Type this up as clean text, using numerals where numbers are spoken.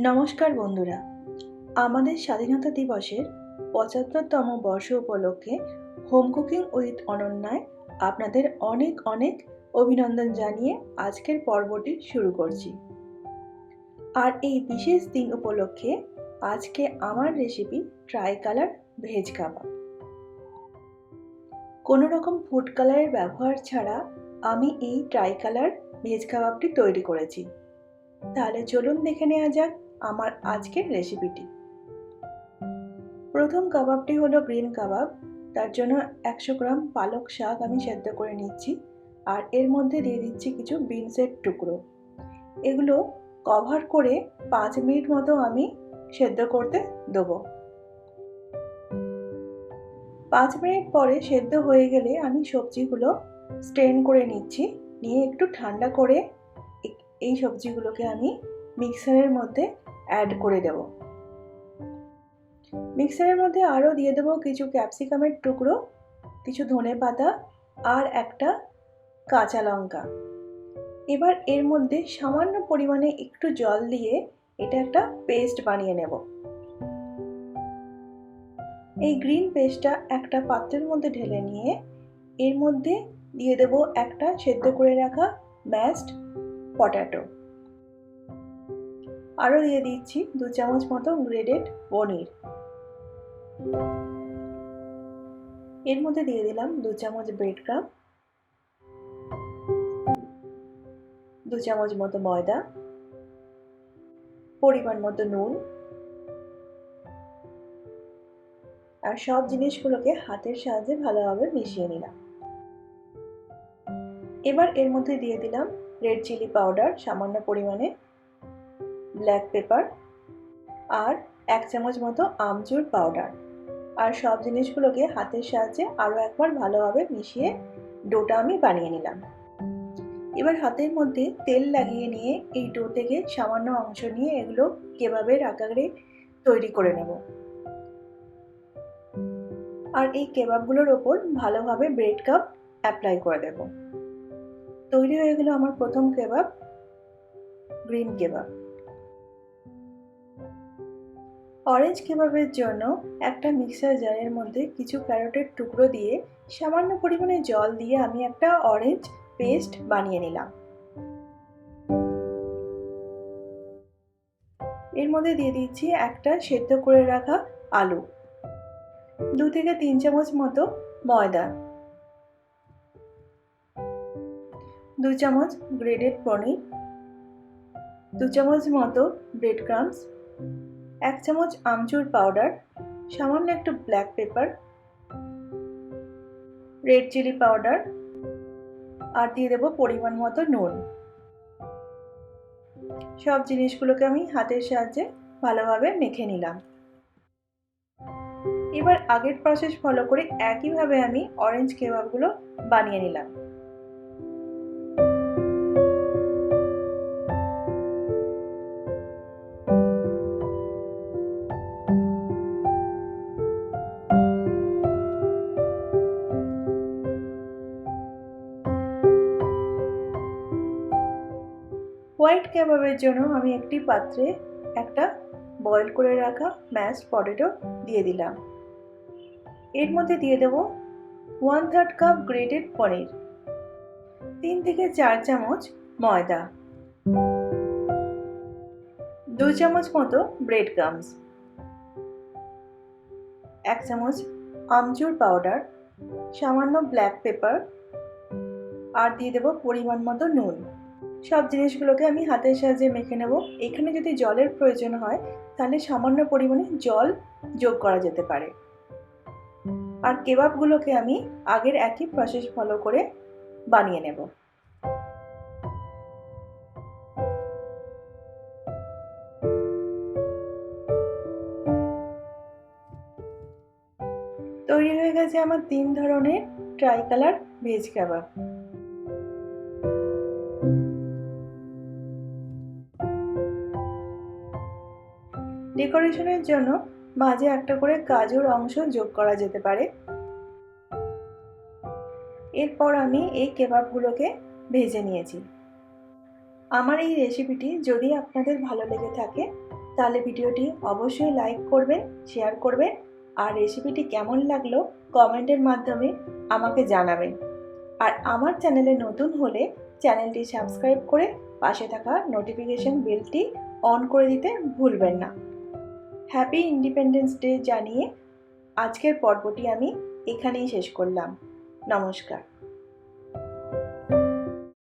নমস্কার বন্ধুরা, আমাদের স্বাধীনতা দিবসের ৭৫তম বর্ষ উপলক্ষে হোম কুকিং উইথ অনন্যায় আপনাদের অনেক অনেক অভিনন্দন জানিয়ে আজকের পর্বটি শুরু করছি। আর এই বিশেষ দিন উপলক্ষে আজকে আমার রেসিপি ট্রাইকালার ভেজ কাবাব। কোনো রকম ফুড কালারের ব্যবহার ছাড়া আমি এই ট্রাইকালার ভেজ কাবাবটি তৈরি করেছি। তাহলে চলুন দেখে নেওয়া যাক আমার আজকের রেসিপিটি। প্রথম কাবাবটি হলো গ্রিন কাবাব। তার জন্য 100 গ্রাম পালক শাক আমি সেদ্ধ করে নিচ্ছি, আর এর মধ্যে দিয়ে দিচ্ছি কিছু বিনসের টুকরো। এগুলো কভার করে 5 মিনিট মতো আমি সেদ্ধ করতে দেবো। 5 মিনিট পরে সেদ্ধ হয়ে গেলে আমি সবজিগুলো স্ট্রেন করে নিচ্ছি, নিয়ে একটু ঠান্ডা করে এই সবজিগুলোকে আমি মিক্সারের মধ্যে অ্যাড করে দেব। মিক্সারের মধ্যে আরও দিয়ে দেবো কিছু ক্যাপসিকামের টুকরো, কিছু ধনেপাতা আর একটা কাঁচা লঙ্কা। এবার এর মধ্যে সামান্য পরিমাণে একটু জল দিয়ে এটা একটা পেস্ট বানিয়ে নেব। এই গ্রিন পেস্টটা একটা পাত্রের মধ্যে ঢেলে নিয়ে এর মধ্যে দিয়ে দেব একটা সেদ্ধ করে রাখা ম্যাশড পটেটো। আরও দিয়ে দিচ্ছি 2 চামচ মতো গ্রেটেড পনির। এর মধ্যে দিয়ে দিলাম 2 চামচ ব্রেড ক্রাম্ব, 2 চামচ মতো ময়দা, পরিমাণ মতো নুন, আর সব জিনিসগুলোকে হাতের সাহায্যে ভালোভাবে মিশিয়ে নিলাম। এবার এর মধ্যে দিয়ে দিলাম রেড চিলি পাউডার সামান্য পরিমাণে, ব্ল্যাক পেপার আর 1 চামচ মতো আমচুর পাউডার, আর সব জিনিসগুলোকে হাতের সাহায্যে আরও একবার ভালোভাবে মিশিয়ে ডোটা আমি বানিয়ে নিলাম। এবার হাতের মধ্যে তেল লাগিয়ে নিয়ে এই ডো থেকে সামান্য অংশ নিয়ে এগুলো কেবাবের আকারে তৈরি করে নেব, আর এই কেবাবগুলোর ওপর ভালোভাবে ব্রেড ক্রাম্ব অ্যাপ্লাই করে দেব। তৈরি হয়ে গেল আমার প্রথম কেবাব, গ্রিন কেবাব। অরেঞ্জ কেবাবের জন্য একটা মিক্সার জারের মধ্যে কিছু ক্যারটের টুকরো দিয়ে সামান্য পরিমাণে জল দিয়ে আমি একটা অরেঞ্জ পেস্ট বানিয়ে নিলাম। এর মধ্যে দিয়ে দিচ্ছি একটা সেদ্ধ করে রাখা আলু, 2 থেকে 3 চামচ মতো ময়দা, 2 চামচ গ্রেটেড পনির, 2 চামচ মতো ব্রেড ক্রাম্বস, 1 চামচ আমচুর পাউডার, সামান্য একটু black pepper, red chilli powder, আর দিয়ে দেবো পরিমাণ মতো নুন। সব জিনিসগুলোকে আমি হাতের সাহায্যে ভালোভাবে মেখে নিলাম। এবার আগের প্রসেস ফলো করে একইভাবে আমি অরেঞ্জ কেবাবগুলো বানিয়ে নিলাম। হোয়াইট কাবাবের জন্য আমি একটি পাত্রে একটা বয়েল করে রাখা ম্যাশড পটেটো দিয়ে দিলাম। এর মধ্যে দিয়ে দেব 1/3 কাপ গ্রেটেড পনির, 3 থেকে 4 চামচ ময়দা, 2 চামচ মতো ব্রেড ক্রাম্বস, 1 চামচ আমচুর পাউডার, সামান্য ব্ল্যাক পেপার, আর দিয়ে দেব পরিমাণ মতো নুন। সব জিনিসগুলোকে আমি হাতের সাহায্যে মেখে নেব। এখানে যদি জলের প্রয়োজন হয় তাহলে সামান্য পরিমাণে জল যোগ করা যেতে পারে। আর কেবাবগুলোকে আমি আগের একই প্রসেস ফলো করে বানিয়ে নেব। তৈরি হয়ে গেছে আমার 3 ধরনের ট্রাইকালার ভেজ কাবাব। ডেকোরেশনের জন্য মাঝে একটা করে কাজুর অংশ যোগ করা যেতে পারে। এরপর আমি এই কেবাবগুলোকে ভেজে নিয়েছি। আমার এই রেসিপিটি যদি আপনাদের ভালো লেগে থাকে তাহলে ভিডিওটি অবশ্যই লাইক করবেন, শেয়ার করবেন আর রেসিপিটি কেমন লাগলো কমেন্টের মাধ্যমে আমাকে জানাবেন। আর আমার চ্যানেলে নতুন হলে চ্যানেলটি সাবস্ক্রাইব করে পাশে থাকা নোটিফিকেশন বেলটি অন করে দিতে ভুলবেন না। হ্যাপি ইন্ডিপেন্ডেন্স ডে জানিয়ে আজকের পর্বটি আমি এখানেই শেষ করলাম। নমস্কার।